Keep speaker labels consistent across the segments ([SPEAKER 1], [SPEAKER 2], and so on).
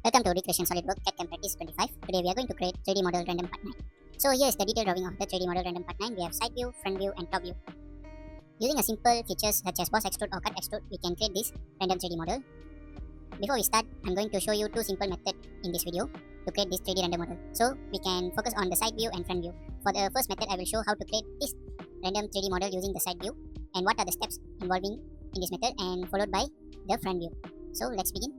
[SPEAKER 1] Welcome to Recreation SolidWorks CADCam Practice 25. Today we are going to create 3D model random part 9. So here is the detailed drawing of the 3D model random part 9. We have side view, front view and top view. Using a simple features such as boss extrude or cut extrude, we can create this random 3D model. Before we start, I'm going to show you two simple methods in this video to create this 3D random model. So we can focus on the side view and front view. For the first method, I will show how to create this random 3D model using the side view and what are the steps involving in this method, and followed by the front view. So let's begin.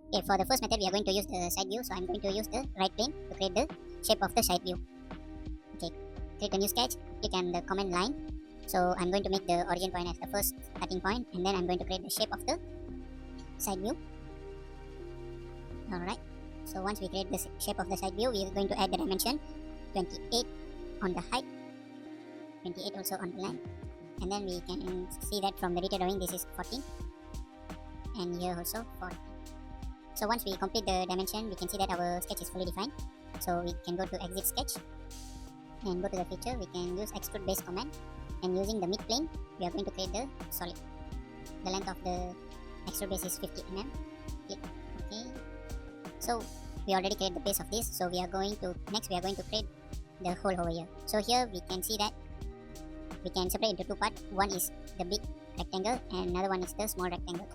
[SPEAKER 1] Okay, for the first method, we are going to use the side view. So I'm going to use the right plane to create the shape of the side view. Okay, create a new sketch, click on the command line. So I'm going to make the origin point as the first starting point, and then I'm going to create the shape of the side view. Alright, so once we create the shape of the side view, we are going to add the dimension 28 on the height, 28 also on the line, and then we can see that from the detail drawing this is 14, and here also 14. So once we complete the dimension, we can see that our sketch is fully defined. So we can go to exit sketch and go to the feature. We can use extrude base command, and using the mid plane we are going to create the solid. The length of the extrude base is 50 mm. Click OK. So we already created the base of this, so we are going to create the hole over here. So here we can see that we can separate into two parts. One is the big rectangle and another one is the small rectangle.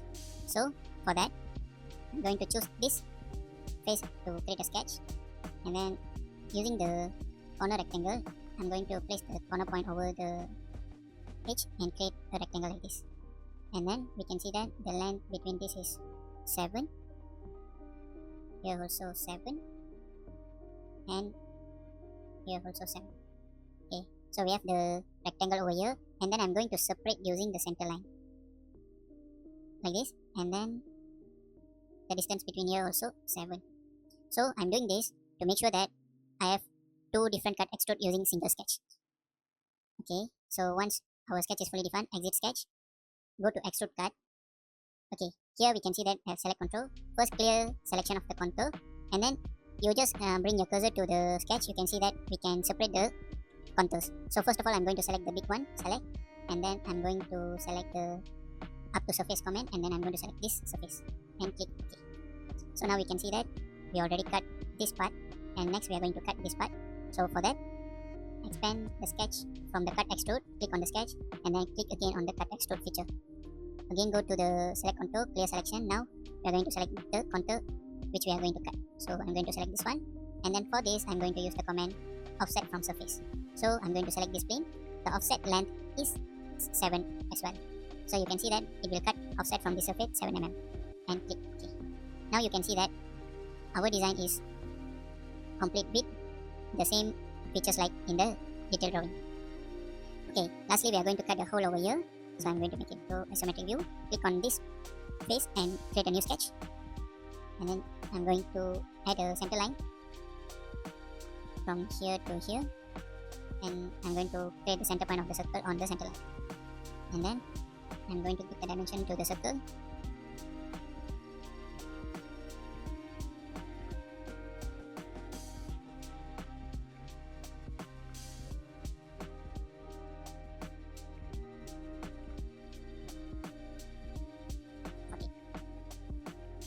[SPEAKER 1] So for that, I'm going to choose this face to create a sketch, and then using the corner rectangle, I'm going to place the corner point over the edge and create a rectangle like this. And then we can see that the length between this is 7, here also 7, and here also 7. Okay, so we have the rectangle over here, and then I'm going to separate using the center line like this, and then the distance between here also 7. So I'm doing this to make sure that I have two different cut extrude using single sketch. Okay, so once our sketch is fully defined, exit sketch, go to extrude cut. Okay, here we can see that I have select control. First clear selection of the contour, and then you just bring your cursor to the sketch. You can see that we can separate the contours. So first of all, I'm going to select the big one, select, and then I'm going to select the up to surface command, and then I'm going to select this surface and click OK. So now we can see that we already cut this part, and next we are going to cut this part. So for that, expand the sketch from the cut extrude, click on the sketch, and then click again on the cut extrude feature. Again go to the select contour, clear selection. Now we are going to select the contour which we are going to cut. So I'm going to select this one, and then for this I'm going to use the command offset from surface. So I'm going to select this plane. The offset length is 7 as well. So you can see that it will cut offset from the surface 7 mm, and click OK. Now you can see that our design is complete with the same features like in the detail drawing. Okay, lastly we are going to cut the hole over here. So I'm going to make it to isometric view, click on this face and create a new sketch, and then I'm going to add a center line from here to here, and I'm going to create the center point of the circle on the center line, and then I'm going to give the dimension to the circle.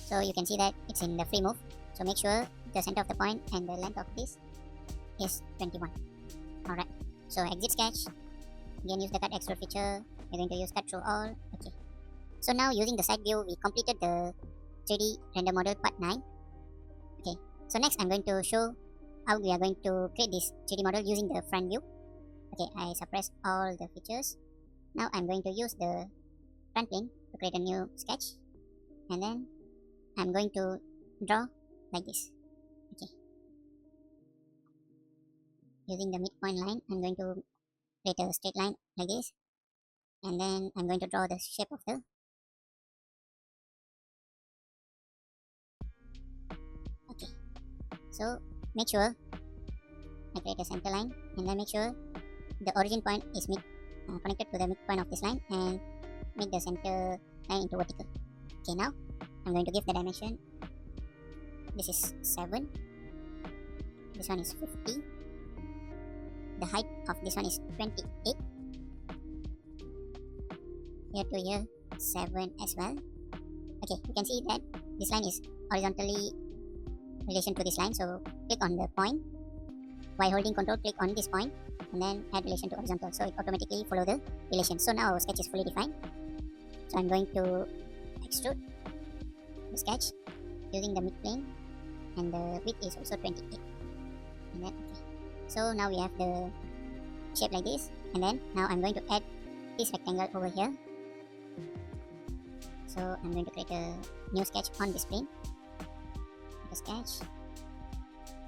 [SPEAKER 1] So you can see that it's in the free move. So make sure the center of the point and the length of this is 21. Alright, so exit sketch, again use the cut extrude feature. We're going to use cut through all. Okay, so now using the side view, we completed the 3D render model part 9. Okay, so next I'm going to show how we are going to create this 3D model using the front view. Okay, I suppress all the features. Now I'm going to use the front plane to create a new sketch, and then I'm going to draw like this. Okay, using the midpoint line, I'm going to create a straight line like this, and then I'm going to draw the shape of the okay. So make sure I create a center line, and then make sure the origin point is connected to the midpoint of this line, and make the center line into vertical. Okay, now I'm going to give the dimension. This is 7, this one is 50, the height of this one is 28, here to here 7 as well. Okay, you can see that this line is horizontally relation to this line. So click on the point. While holding control, click on this point and then add relation to horizontal. So it automatically follow the relation. So now our sketch is fully defined. So I'm going to extrude the sketch using the midplane, and the width is also 28. And then okay. So now we have the shape like this, and then now I'm going to add this rectangle over here. So I'm going to create a new sketch on this plane. The sketch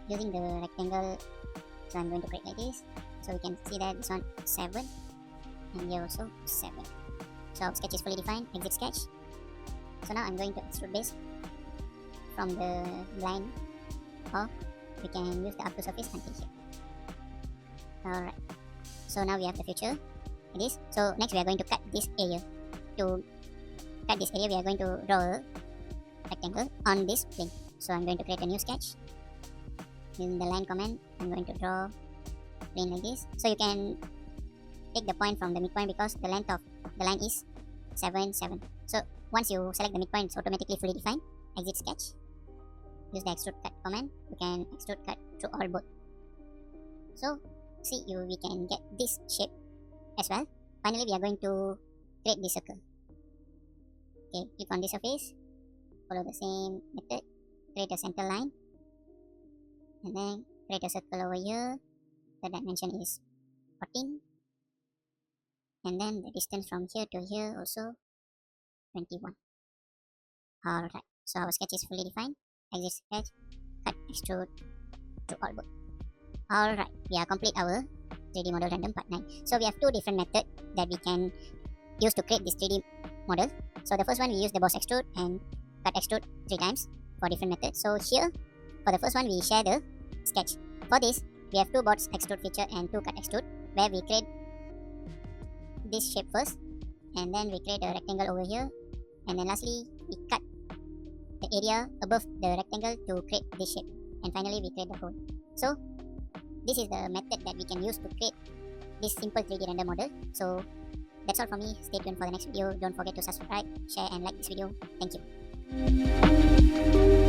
[SPEAKER 1] using the rectangle. So I'm going to create like this. So we can see that this one 7 and here also 7. So our sketch is fully defined. Exit sketch. So now I'm going to extrude this from the line, or we can use the up to surface until here. Alright. So now we have the future like this. So next we are going to cut this area. To cut this area, we are going to draw a rectangle on this plane. So I'm going to create a new sketch. In the line command, I'm going to draw plane like this. So you can take the point from the midpoint because the length of the line is 7, 7. So once you select the midpoint, it's automatically fully defined. Exit sketch. Use the extrude cut command. You can extrude cut through all both. So see, we can get this shape as well. Finally, we are going to create this circle. Okay, click on this surface. Follow the same method. Create a center line. And then create a circle over here. The dimension is 14. And then the distance from here to here also 21. Alright, so our sketch is fully defined. Exit sketch, cut, extrude to all both. Alright, we are complete our 3D model random part 9. So we have two different methods that we can use to create this 3D model. So the first one, we use the boss extrude and cut extrude 3 times for different methods. So here, for the first one, we share the sketch. For this, we have 2 boss extrude feature and 2 cut extrude, where we create this shape first, and then we create a rectangle over here, and then lastly, we cut the area above the rectangle to create this shape, and finally we create the hole. So this is the method that we can use to create this simple 3D render model. So that's all from me. Stay tuned for the next video. Don't forget to subscribe, share and like this video. Thank you.